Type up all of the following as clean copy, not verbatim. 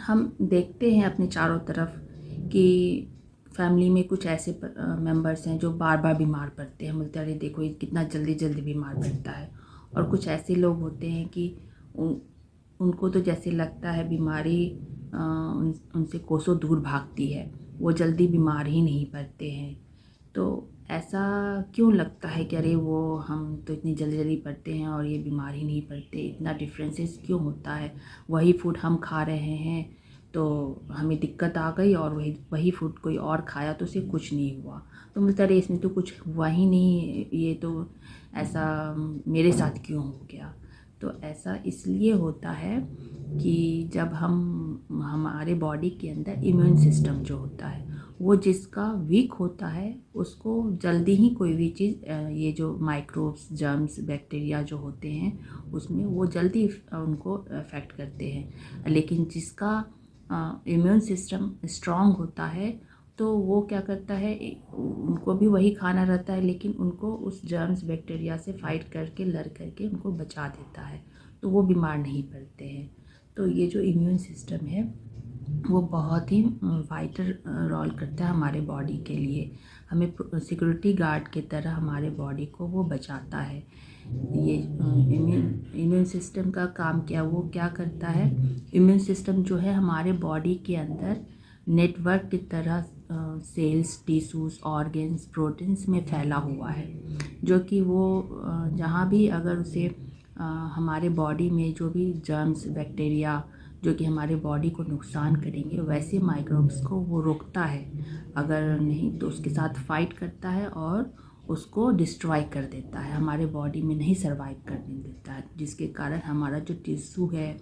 हम देखते हैं अपने चारों तरफ कि फैमिली में कुछ ऐसे मेंबर्स हैं जो बार बार बीमार पड़ते हैं। बोलते हैं अरे देखो ये कितना जल्दी जल्दी बीमार पड़ता है। और कुछ ऐसे लोग होते हैं कि उनको तो जैसे लगता है बीमारी उनसे कोसों दूर भागती है, वो जल्दी बीमार ही नहीं पड़ते हैं। तो ऐसा क्यों लगता है कि अरे वो हम तो इतनी जल्दी जल्दी पड़ते हैं और ये बीमार ही नहीं पड़ते, इतना डिफरेंसेस क्यों होता है? वही फूड हम खा रहे हैं तो हमें दिक्कत आ गई और वही वही फूड कोई और खाया तो उसे कुछ नहीं हुआ। तो मुझे अरे इसमें तो कुछ हुआ ही नहीं, ये तो ऐसा मेरे साथ क्यों हो गया? तो ऐसा इसलिए होता है कि जब हमारे बॉडी के अंदर इम्यून सिस्टम जो होता है वो जिसका वीक होता है उसको जल्दी ही कोई भी चीज़ ये जो माइक्रोब्स जर्म्स बैक्टीरिया जो होते हैं उसमें वो जल्दी उनको अफेक्ट करते हैं। लेकिन जिसका इम्यून सिस्टम स्ट्रांग होता है तो वो क्या करता है, उनको भी वही खाना रहता है लेकिन उनको उस जर्म्स बैक्टीरिया से फाइट करके लड़ करके उनको बचा देता है, तो वो बीमार नहीं पड़ते हैं। तो ये जो इम्यून सिस्टम है वो बहुत ही वाइटल रोल करता है हमारे बॉडी के लिए। हमें सिक्योरिटी गार्ड की तरह हमारे बॉडी को वो बचाता है। ये इम्यून सिस्टम का काम क्या, वो क्या करता है, इम्यून सिस्टम जो है हमारे बॉडी के अंदर नेटवर्क की तरह सेल्स टिश्यूज़ ऑर्गन्स प्रोटीन्स में फैला हुआ है, जो कि वो जहाँ भी अगर उसे हमारे बॉडी में जो भी जर्म्स बैक्टीरिया जो कि हमारे बॉडी को नुकसान करेंगे वैसे माइक्रोब्स को वो रोकता है, अगर नहीं तो उसके साथ फाइट करता है और उसको डिस्ट्रॉय कर देता है, हमारे बॉडी में नहीं सर्वाइव करने देता है, जिसके कारण हमारा जो टिश्यू है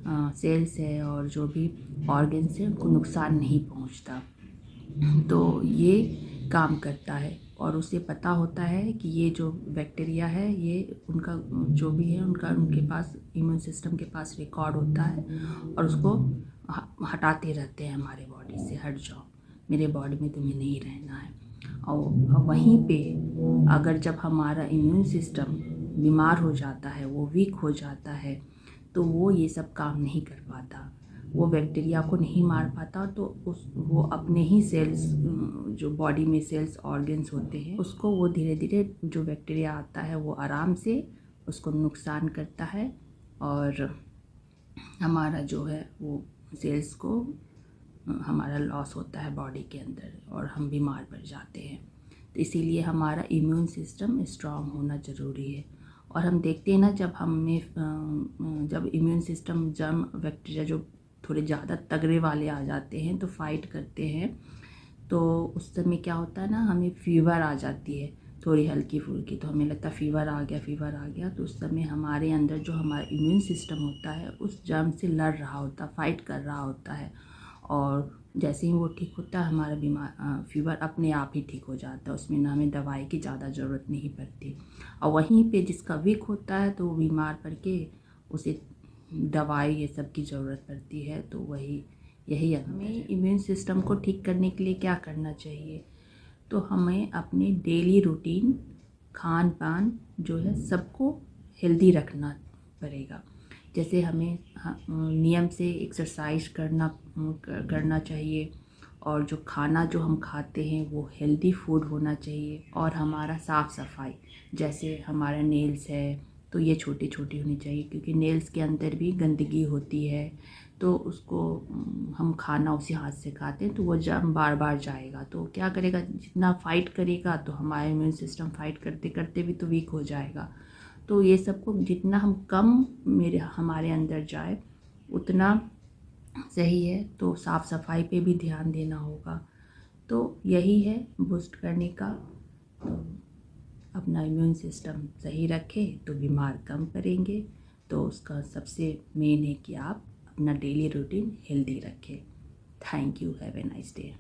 सेल्स है और जो भी ऑर्गन्स है उनको नुकसान नहीं पहुंचता। तो ये काम करता है और उसे पता होता है कि ये जो बैक्टीरिया है ये उनका जो भी है उनके पास इम्यून सिस्टम के पास रिकॉर्ड होता है और उसको हटाते रहते हैं हमारे बॉडी से, हट जाओ मेरे बॉडी में तुम्हें नहीं रहना है। और वहीं पे अगर जब हमारा इम्यून सिस्टम बीमार हो जाता है, वो वीक हो जाता है, तो वो ये सब काम नहीं कर पाता, वो बैक्टीरिया को नहीं मार पाता, तो वो अपने ही सेल्स जो बॉडी में सेल्स ऑर्गन्स होते हैं उसको वो धीरे धीरे जो बैक्टीरिया आता है वो आराम से उसको नुकसान करता है और हमारा जो है वो सेल्स को हमारा लॉस होता है बॉडी के अंदर और हम बीमार पड़ जाते हैं। तो इसीलिए हमारा इम्यून सिस्टम स्ट्रांग होना ज़रूरी है। और हम देखते हैं ना जब इम्यून सिस्टम जर्म बैक्टीरिया जो थोड़े ज़्यादा तगड़े वाले आ जाते हैं तो फाइट करते हैं, तो उस समय क्या होता है ना, हमें फीवर आ जाती है थोड़ी हल्की फुल्की, तो हमें लगता है फीवर आ गया। तो उस समय हमारे अंदर जो हमारा इम्यून सिस्टम होता है उस जर्म से लड़ रहा होता है, फाइट कर रहा होता है, और जैसे ही वो ठीक होता है हमारा फीवर अपने आप ही ठीक हो जाता है, उसमें ना हमें दवाई की ज़्यादा ज़रूरत नहीं पड़ती। और वहीं पे जिसका वीक होता है तो वो बीमार पड़ के उसे दवाई ये सब की ज़रूरत पड़ती है। तो यही हमें इम्यून सिस्टम को ठीक करने के लिए क्या करना चाहिए, तो हमें अपनी डेली रूटीन खान पान जो है सबको हेल्दी रखना पड़ेगा। जैसे हमें नियम से एक्सरसाइज करना चाहिए, और जो खाना जो हम खाते हैं वो हेल्दी फूड होना चाहिए, और हमारा साफ़ सफाई, जैसे हमारा नेल्स है तो ये छोटी छोटी होनी चाहिए, क्योंकि नेल्स के अंदर भी गंदगी होती है, तो उसको हम खाना उसी हाथ से खाते हैं तो वो जर्म बार बार जाएगा, तो क्या करेगा, जितना फाइट करेगा तो हमारा इम्यून सिस्टम फाइट करते करते भी तो वीक हो जाएगा। तो ये सब को जितना हम कम हमारे अंदर जाए उतना सही है। तो साफ़ सफाई पे भी ध्यान देना होगा। तो यही है बूस्ट करने का, तो अपना इम्यून सिस्टम सही रखें तो बीमार कम पड़ेंगे। तो उसका सबसे मेन है कि आप अपना डेली रूटीन हेल्दी रखें। Thank you, have a nice day.